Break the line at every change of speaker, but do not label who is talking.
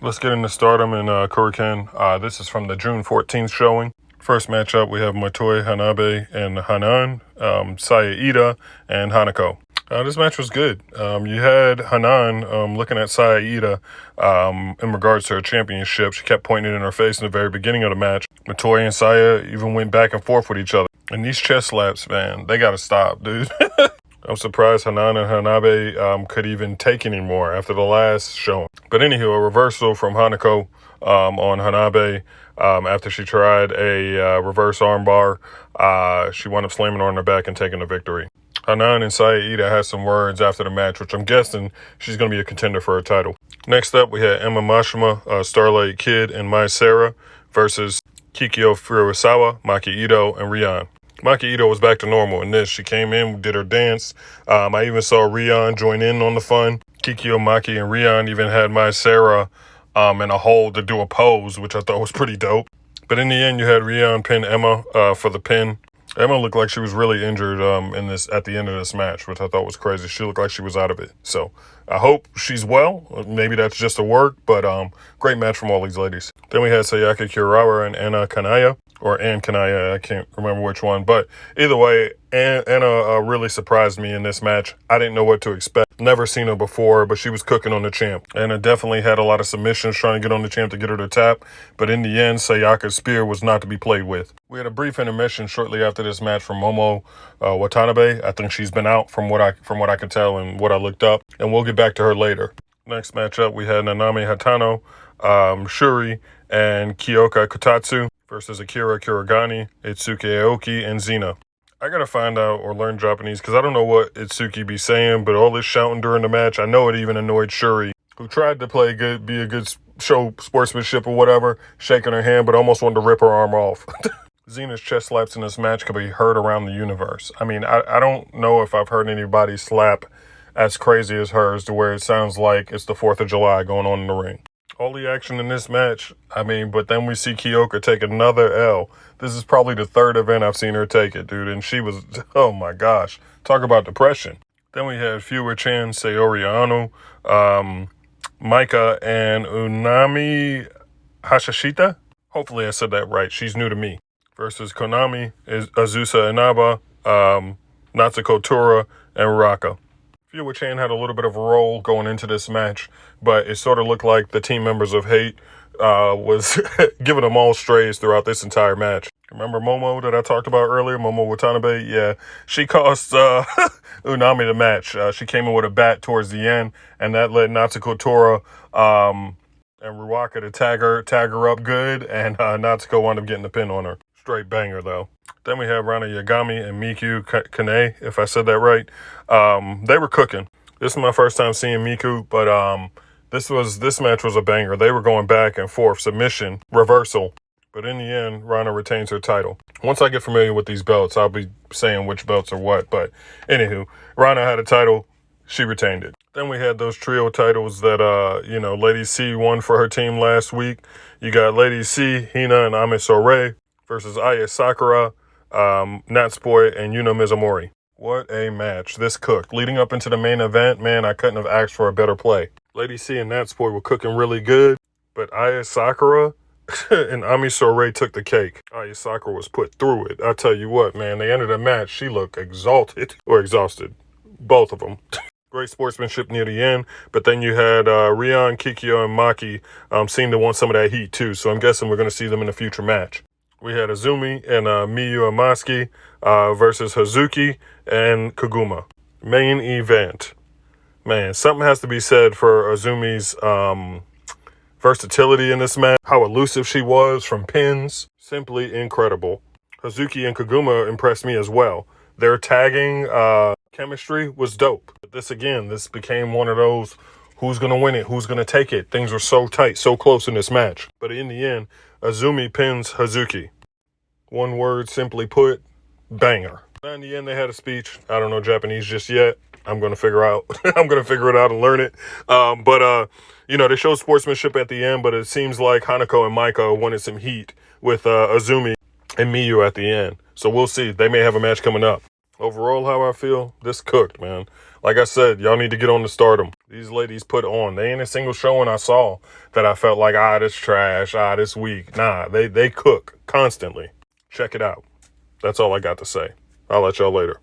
Let's get into Stardom and Kurikan. This is from the June 14th showing. First matchup, we have Motoi Hanabe and Hanan, Saya Ida, and Hanako. This match was good. You had Hanan looking at Saya Ida in regards to her championship. She kept pointing it in her face in the very beginning of the match. Motoi and Saya even went back and forth with each other. And these chest slaps, man, they got to stop, dude. I'm surprised Hanan and Hanabe could even take any more after the last showing. But anywho, a reversal from Hanako on Hanabe after she tried a reverse armbar. She wound up slamming her on her back and taking the victory. Hanan and Saya Ida had some words after the match, which I'm guessing she's going to be a contender for her title. Next up, we had Emma Mashima, Starlight Kid, and Mai Sarah versus Kikyo Furusawa, Maki Ito, and Rion. Maki Ito was back to normal in this. She came in, did her dance. I even saw Rion join in on the fun. Kikyo, Maki, and Rion even had Mai Sarah in a hold to do a pose, which I thought was pretty dope. But in the end, you had Rion pin Emma for the pin. Emma looked like she was really injured at the end of this match, which I thought was crazy. She looked like she was out of it. So I hope she's well. Maybe that's just a work, but great match from all these ladies. Then we had Sayaka Kurawa and Anna Kanaya. Or Ann Kanaya, I can't remember which one. But either way, Anna really surprised me in this match. I didn't know what to expect. Never seen her before, but she was cooking on the champ. Anna definitely had a lot of submissions trying to get on the champ to get her to tap. But in the end, Sayaka's spear was not to be played with. We had a brief intermission shortly after this match from Momo Watanabe. I think she's been out from what I could tell and what I looked up. And we'll get back to her later. Next matchup, we had Nanami Hatano, Shuri, and Kyoka Kotatsu versus Akira Kuragani, Itsuki Aoki, and Xena. I gotta find out or learn Japanese because I don't know what Itsuki be saying, but all this shouting during the match, I know it even annoyed Shuri, who tried to be a good show sportsmanship or whatever, shaking her hand, but almost wanted to rip her arm off. Xena's chest slaps in this match could be heard around the universe. I mean, I don't know if I've heard anybody slap as crazy as hers to where it sounds like it's the 4th of July going on in the ring. All the action in this match, but then we see Kyoka take another L. This is probably the third event I've seen her take it, dude, and she was, oh my gosh, talk about depression. Then we had Fuwa Chan, Sayori Ano, Maika, and Unami Hashishita. Hopefully I said that right. She's new to me. Versus Konami, Azusa Inaba, Natsuko Tora, and Uraka. Fuwa Chan had a little bit of a role going into this match, but it sort of looked like the team members of Hate was giving them all strays throughout this entire match. Remember Momo that I talked about earlier, Momo Watanabe? Yeah, she cost Unami the match. She came in with a bat towards the end, and that led Natsuko Tora and Ruaka to tag her up good, and Natsuko wound up getting the pin on her. Straight banger, though. Then we have Rana Yagami and Miku Kane, if I said that right. They were cooking. This is my first time seeing Miku, but this match was a banger. They were going back and forth, submission, reversal. But in the end, Rana retains her title. Once I get familiar with these belts, I'll be saying which belts are what. But anywho, Rana had a title. She retained it. Then we had those trio titles that, Lady C won for her team last week. You got Lady C, Hina, and Ame Sore versus Aya Sakura, Natsupoi, and Yuno Mizumori. What a match. This cooked. Leading up into the main event, man, I couldn't have asked for a better play. Lady C and Natsupoi were cooking really good, but Aya Sakura and Ami Sore took the cake. Aya Sakura was put through it. I tell you what, man, the end of the match, she looked exalted or exhausted. Both of them. Great sportsmanship near the end, but then you had Rion, Kikyo, and Maki seem to want some of that heat too, so I'm guessing we're going to see them in a future match. We had Azumi and Miyu Amaski versus Hazuki and Koguma. Main event. Man, something has to be said for Azumi's versatility in this match. How elusive she was from pins. Simply incredible. Hazuki and Koguma impressed me as well. Their tagging chemistry was dope. But this became one of those, who's going to win it? Who's going to take it? Things were so tight, so close in this match. But in the end, Azumi pins Hazuki. One word, simply put, banger. In the end, they had a speech. I don't know Japanese just yet. I'm going to figure it out and learn it. They showed sportsmanship at the end, but it seems like Hanako and Maika wanted some heat with Azumi and Miyu at the end. So we'll see. They may have a match coming up. Overall, how I feel, this cooked, man. Like I said, y'all need to get on the Stardom. These ladies put on. They ain't a single showing I saw that I felt like, this trash, this weak. Nah, they cook constantly. Check it out. That's all I got to say. I'll let y'all later.